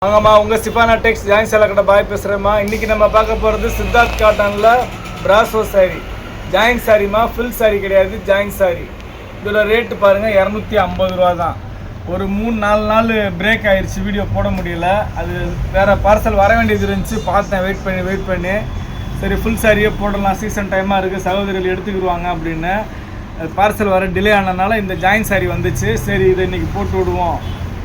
வாங்கம்மா உங்கள் சிபானா டெக்ஸ் ஜாயின் சேலை கடை பாய் பேசுகிறேம்மா. இன்றைக்கி நம்ம பார்க்க போகிறது சித்தார்த் காட்டனில் பிராசோ சாரி. ஜாயின் சாரிம்மா, ஃபுல் சாரி கிடையாது, ஜாயின் சாரி. இதோட ரேட்டு பாருங்கள் 250 ரூபா தான். ஒரு 3-4 நாள் பிரேக் ஆயிடுச்சு, வீடியோ போட முடியல. அது வேறு பார்சல் வர வேண்டியது இருந்துச்சு, பார்த்தேன் வெயிட் பண்ணி சரி ஃபுல் சாரியே போடலாம், சீசன் டைமாக இருக்குது, சகோதரிகள் எடுத்துக்கிடுவாங்க அப்படின்னு. பார்சல் வர டிலே ஆனதுனால இந்த ஜாயின் சாரி வந்துச்சு. சரி இதை இன்றைக்கி போட்டு விடுவோம்,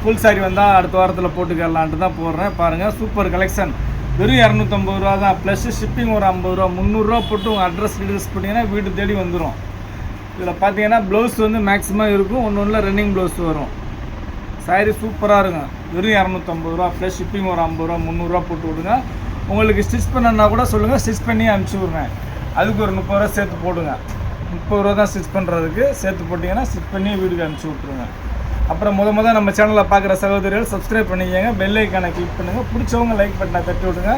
ஃபுல் சாரி வந்தால் அடுத்த வாரத்தில் போட்டுக்கலான்ட்டு தான் போடுறேன். பாருங்கள் சூப்பர் கலெக்ஷன். வெறும் 250 ரூபா தான், ப்ளஸ் ஷிப்பிங் ஒரு 50 ரூபா. 300 ரூபா போட்டு உங்கள் அட்ரஸ் டீட்டெயில்ஸ் பண்ணிங்கன்னா வீடு தேடி வந்துடும். இதில் பார்த்தீங்கன்னா ப்ளவுஸ் வந்து மேக்ஸிமம் இருக்கும், ஒன்று ரன்னிங் ப்ளவுஸ் வரும். சாரி சூப்பராக இருக்கும். வெறும் 250 ரூபா ப்ளஸ் ஷிப்பிங் ஒரு 50 ரூபா, 300 ரூபா போட்டு விடுங்க. உங்களுக்கு ஸ்டிச் பண்ணனா கூட சொல்லுங்கள், ஸ்டிச் பண்ணி அனுப்பிச்சி விட்றேன். அதுக்கு ஒரு 30 ரூபா சேர்த்து போடுங்க. 30 ரூபா தான் ஸ்டிச் பண்ணுறதுக்கு, சேர்த்து போட்டிங்கன்னா ஸ்டிச் பண்ணி வீட்டுக்கு அனுப்பிச்சி விட்ருங்க. அப்புறம் முத நம்ம சேனலில் பார்க்குற சகோதரிகள் சப்ஸ்கிரைப் பண்ணிக்கங்க, பெல் ஐக்கானை கிளிக் பண்ணுங்கள், பிடிச்சவங்க லைக் பட்டனை தட்டி விடுங்க,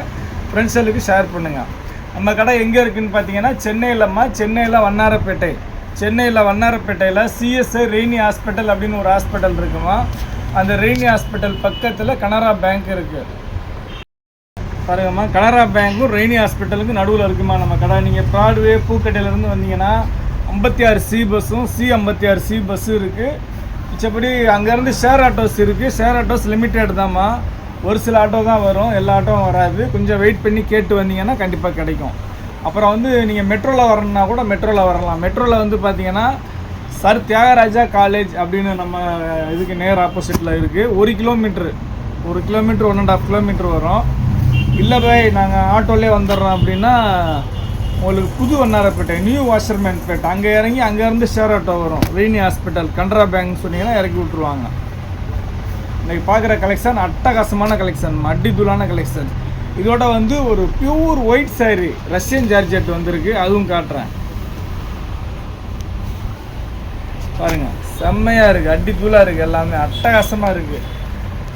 ஃப்ரெண்ட்ஸுகளுக்கு ஷேர் பண்ணுங்கள். நம்ம கடை எங்கே இருக்குதுன்னு பார்த்தீங்கன்னா சென்னையில் வண்ணாரப்பேட்டை. சென்னையில் வண்ணாரப்பேட்டையில் சிஎஸ்ஐ ரெய்னி ஹாஸ்பிட்டல் அப்படின்னு ஒரு ஹாஸ்பிட்டல் இருக்குமா. அந்த ரெய்னி ஹாஸ்பிட்டல் பக்கத்தில் கனரா பேங்க் இருக்குது பாருங்கம்மா. கனரா பேங்க்கும் ரெய்னி ஹாஸ்பிட்டலுக்கு நடுவில் இருக்குமா நம்ம கடை. நீங்கள் ப்ராட்வே பூக்கட்டையிலேருந்து வந்தீங்கன்னா 56C பஸ்ஸும் C56C பஸ்ஸும் இருக்குது. மிச்சப்படி அங்கேருந்து ஷேர் ஆட்டோஸ் இருக்குது. ஷேர் ஆட்டோஸ் லிமிட்டட் தான்மா, ஒரு சில ஆட்டோ தான் வரும், எல்லா ஆட்டோவும் வராது. கொஞ்சம் வெயிட் பண்ணி கேட்டு வந்தீங்கன்னா கண்டிப்பாக கிடைக்கும். அப்புறம் வந்து நீங்கள் மெட்ரோவில் வரணுன்னா கூட மெட்ரோவில் வரலாம். மெட்ரோவில் வந்து பார்த்தீங்கன்னா சர் தியாகராஜா காலேஜ் அப்படின்னு நம்ம இதுக்கு நேர் ஆப்போசிட்டில் இருக்குது. 1 கிலோமீட்ரு 1.5 கிலோமீட்டர் வரும். இல்லை பாய் நாங்கள் ஆட்டோலே வந்துடுறோம் அப்படின்னா உங்களுக்கு புது வண்ணாரப்பேட்டை நியூ வாஷர்மேன் பேட்டை அங்கே இறங்கி அங்கேருந்து ஷேர் ஆட்டோ வரும். ரெய்னி ஹாஸ்பிட்டல் கனரா பேங்க் சொன்னீங்கன்னா இறக்கி விட்ருவாங்க. இன்றைக்கி பார்க்குற கலெக்ஷன் அட்டகாசமான கலெக்ஷன், அடித்தூளான கலெக்ஷன். இதோட வந்து ஒரு pure white sorry Russian georgette வந்திருக்கு, அதுவும் காட்டுறேன் பாருங்கள். செம்மையாக இருக்குது, அடித்தூளாக இருக்குது, எல்லாமே அட்டகாசமாக இருக்குது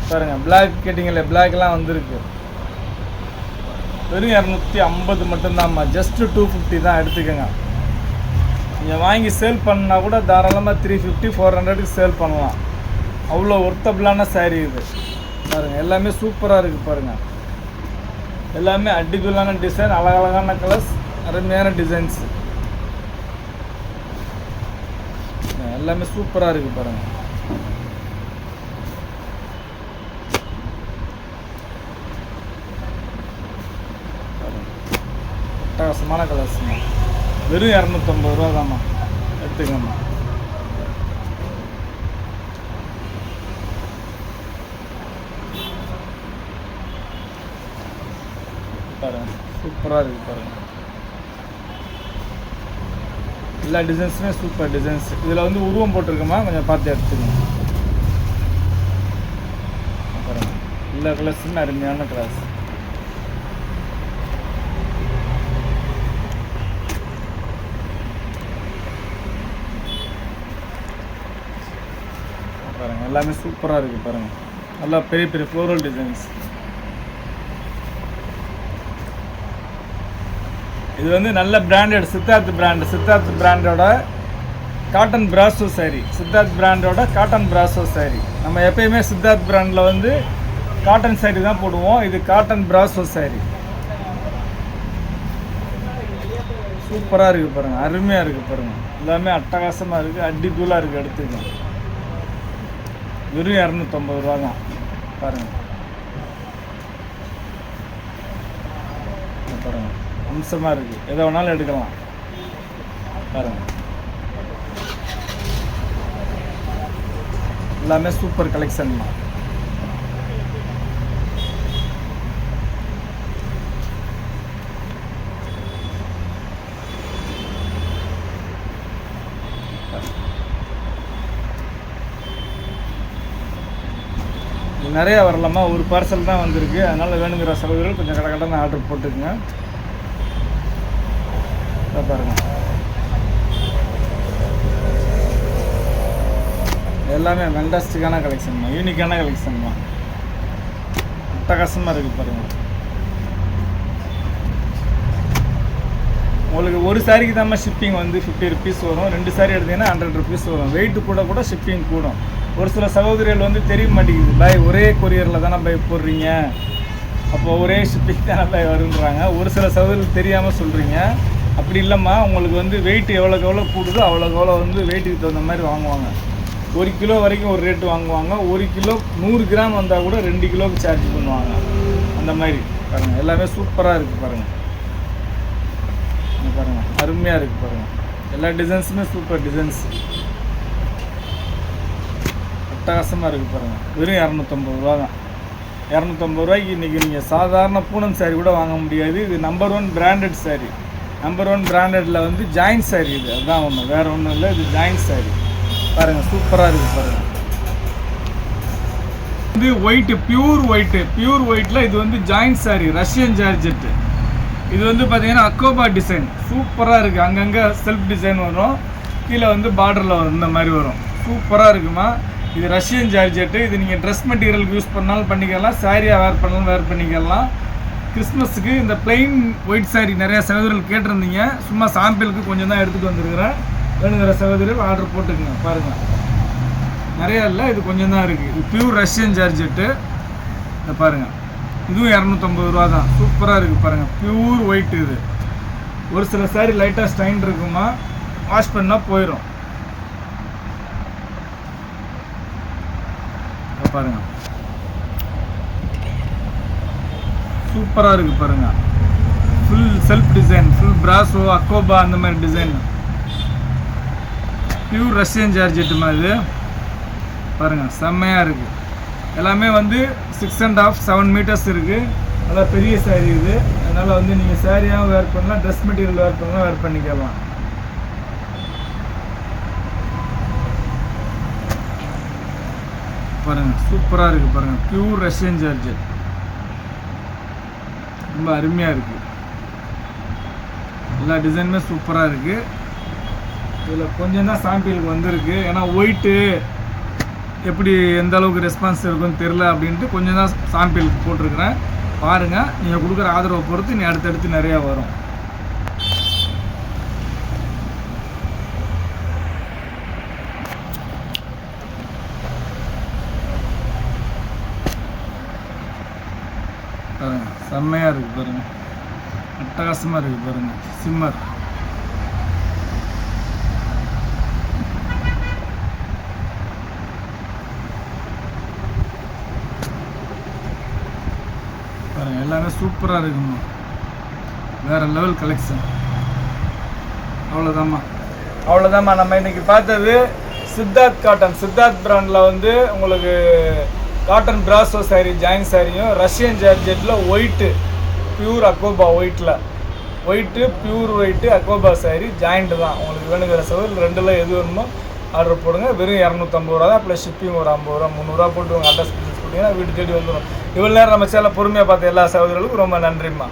பாருங்கள். பிளாக் கேட்டிங்களே, பிளாக்லாம் வந்திருக்கு. வெறும் 250 மட்டும்தான்மா, ஜஸ்ட்டு 250 தான் எடுத்துக்கோங்க. நீங்கள் வாங்கி சேல் பண்ணால் கூட தாராளமாக 350-400க்கு சேல் பண்ணலாம். அவ்வளோ ஒர்த்தபிளான சாரீ இது பாருங்கள். எல்லாமே சூப்பராக இருக்குது பாருங்கள். எல்லாமே அடிக்குள்ளான டிசைன், அழகழகான கலர்ஸ், அருமையான டிசைன்ஸு, எல்லாமே சூப்பராக இருக்குது பாருங்கள். அட்டகாசமான கலர்ஸுங்க. வெறும் 250 ரூபா தான்மா, எடுத்துக்கம்மா. பாருங்க சூப்பராக இருக்குது பாருங்கள். எல்லா டிசைன்ஸுமே சூப்பர் டிசைன்ஸ். இதில் வந்து உருவம் போட்டிருக்கோமா, கொஞ்சம் பார்த்து எடுத்துக்கோங்க பாருங்கள். எல்லா கலர்ஸுமே அருமையான கலர்ஸ். பாருங்கள் எல்லாமே சூப்பராக இருக்குது பாருங்கள். நல்லா பெரிய பெரிய ஃப்ளோரல் டிசைன்ஸ். இது வந்து நல்ல பிராண்டட் சித்தார்த் பிராண்டோட காட்டன் பிராசோ சாரி. சித்தார்த் பிராண்டோட காட்டன் பிராசோ சாரி. நம்ம எப்பயுமே சித்தார்த் பிராண்டில் வந்து காட்டன் சாரி தான் போடுவோம். இது காட்டன் பிராசோ சாரி. சூப்பராக இருக்குது பாருங்கள், அருமையாக இருக்குது பாருங்கள். எல்லாமே அட்டகாசமாக இருக்குது, அடித்தூளாக இருக்குது, எடுத்துக்கோங்க. வெறும் 250 ரூபா தான் பாருங்கள். பாருங்கள் அம்சமாக இருக்குது, எதை வேணாலும் எடுக்கலாம் பாருங்கள். எல்லாமே சூப்பர் கலெக்ஷன் தான். நிறையா வரலாமா, ஒரு பார்சல் தான் வந்திருக்கு. அதனால் வேணுங்கிற சகோதரர்கள் கொஞ்சம் கடை ஆர்டர் போட்டுக்குங்க. பாருங்கள் எல்லாமே ஃபேண்டாஸ்டிக்கான கலெக்ஷன் தான், யூனிக்கான கலெக்ஷன் தான், அட்டகாசமாக இருக்குது பாருங்கள். உங்களுக்கு ஒரு சாரிக்கு தான் ஷிப்பிங் வந்து 50 ருபீஸ் வரும். 2 சாரி எடுத்தீங்கன்னா 100 ருபீஸ் வரும். வெயிட்டு கூட ஷிப்பிங் கூடும். ஒரு சில சகோதரிகள் வந்து தெரிய மாட்டேங்குது, பாய் ஒரே கொரியரில் தானே பாய் போடுறீங்க, அப்போ ஒரே ஷிப்பிங் தானே பாய் வருன்றாங்க. ஒரு சில சகோதரிகள் தெரியாமல் சொல்கிறீங்க. அப்படி இல்லைம்மா, உங்களுக்கு வந்து வெயிட் எவ்வளோக்கு எவ்வளோ கூடுதோ அவ்வளோக்கு எவ்வளோ வந்து வெயிட்டுக்கு தகுந்த மாதிரி வாங்குவாங்க. 1 கிலோ வரைக்கும் ஒரு ரேட்டு வாங்குவாங்க. 1 கிலோ 100 கிராம் வந்தால் கூட 2 கிலோவுக்கு சார்ஜ் பண்ணுவாங்க. அந்த மாதிரி பாருங்கள், எல்லாமே சூப்பராக இருக்குது பாருங்கள். பாருங்கள், அருமையாக இருக்குது பாருங்கள். எல்லா டிசைன்ஸுமே சூப்பர் டிசைன்ஸ், அட்டகாசமாக இருக்குது பாருங்கள். வெறும் 250 ரூபா தான். 250 ரூபாய்க்கு இன்றைக்கி நீங்கள் சாதாரண பூனம் சாரீ கூட வாங்க முடியாது. இது நம்பர் 1 பிராண்டட் சாரீ. நம்பர் 1 பிராண்டடில் வந்து ஜாயின்ட் சாரீ. இது அதுதான் ஒன்று, வேறு ஒன்றும் இல்லை. இது ஜாயின்ட் சாரீ பாருங்கள், சூப்பராக இருக்குது பாருங்கள். இது ஒயிட்டு, பியூர் ஒயிட்டில் இது வந்து ஜாயின்ட் சாரீ, ரஷ்யன் ஜார்ஜெட்டு. இது வந்து பார்த்தீங்கன்னா அக்கோபா டிசைன் சூப்பராக இருக்குது. அங்கங்கே செல்ஃப் டிசைன் வரும், கீழே வந்து பார்டரில் வரும், இந்த மாதிரி வரும். சூப்பராக இருக்குமா. இது ரஷ்யன் ஜார்ஜெட்டு. இது நீங்கள் ட்ரெஸ் மெட்டீரியலுக்கு யூஸ் பண்ணாலும் பண்ணிக்கலாம், சாரியாக வேர் பண்ணாலும் வேர் பண்ணிக்கலாம். கிறிஸ்மஸுக்கு இந்த பிளெயின் ஒயிட் சாரீ நிறையா சகோதரர்கள் கேட்டிருந்தீங்க. சும்மா சாம்பிளுக்கு கொஞ்சம் தான் எடுத்துகிட்டு வந்துருக்கிறேன். வேணுங்கிற சகோதரர்கள் ஆர்டர் போட்டுக்குங்க. பாருங்கள், நிறையா இல்லை, இது கொஞ்சம் தான் இருக்குது. இது பியூர் ரஷ்யன் ஜார்ஜெட்டு. இதை பாருங்கள், இதுவும் 250 ரூபா தான். சூப்பராக இருக்குது பாருங்கள், பியூர் ஒயிட். இது ஒரு சில சாரீ லைட்டாக ஸ்டைன் இருக்குமா, வாஷ் பண்ணால் போயிடும். பாருங்கள், சூப்பராக இருக்குது பாருங்கள். ஃபுல் செல்ஃப் டிசைன், ஃபுல் பிராசோ, அக்கோபா அந்த மாதிரி டிசைன். பியூர் ரஷ்யன் ஜார்ஜெட்டு மாதிரி பாருங்கள், செம்மையாக இருக்குது. எல்லாமே வந்து 6.5 7 மீட்டர்ஸ் இருக்குது. நல்லா பெரிய சாரீ இது. அதனால் வந்து நீங்கள் சாரியாகவும் வேர் பண்ணலாம், ட்ரெஸ் மெட்டீரியல் வேர் பண்ணலாம், வேர் பண்ணிக்கலாம். பாருங்கள், சூப்பராக இருக்குது பாருங்கள். பியூர் ரஷ்யன் ஜார்ஜெட், ரொம்ப அருமையாக இருக்குது. எல்லா டிசைனுமே சூப்பராக இருக்குது. இதில் கொஞ்சம் தான் சாம்பிளுக்கு வந்திருக்கு. ஏன்னா ஒயிட்டு எப்படி எந்த அளவுக்கு ரெஸ்பான்ஸ் இருக்குன்னு தெரில அப்படின்ட்டு கொஞ்சம் தான் சாம்பிளுக்கு போட்டிருக்கிறேன். பாருங்கள், நீங்கள் கொடுக்குற ஆதரவை பொறுத்து நீ அடுத்தடுத்து நிறையா வரும். பாருங்கள், செம்மையாக இருக்குது பாருங்கள், அட்டகாசமாக இருக்குது பாருங்கள். சிம்மர் பாருங்கள், எல்லாமே சூப்பராக இருக்குமா, வேறு லெவல் கலெக்ஷன். அவ்வளோதாம்மா நம்ம இன்றைக்கி பார்த்தது சித்தார்த் காட்டன். சித்தார்த் பிராண்டில் வந்து உங்களுக்கு காட்டன் பிராசோ சாரீ, ஜாயின் சாரியும் ரஷ்யன் ஜார்ஜெட்டில் ஒயிட்டு, பியூர் அக்கோபா ஒயிட்டு பியூர் ஒயிட்டு அக்கோபா சாரீ ஜாயிண்ட்டு தான். உங்களுக்கு வேணுங்கிற சகோதரர் ரெண்டில் எது வேணுமோ ஆர்டர் போடுங்க. வெறும் 250 ரூபா தான். ப்ளஸ் ஷிப்பிங் ஒரு 50 ரூபா 300 ரூபா போட்டு உங்கள் அட்ரஸ் கொடுத்தீங்கன்னா வீட்டு தேடி வந்துடும். இவ்வளோ நேரம் நம்ம சேனலை பொறுமையாக பார்த்த எல்லா சகோதரர்களுக்கும் ரொம்ப நன்றிம்மா.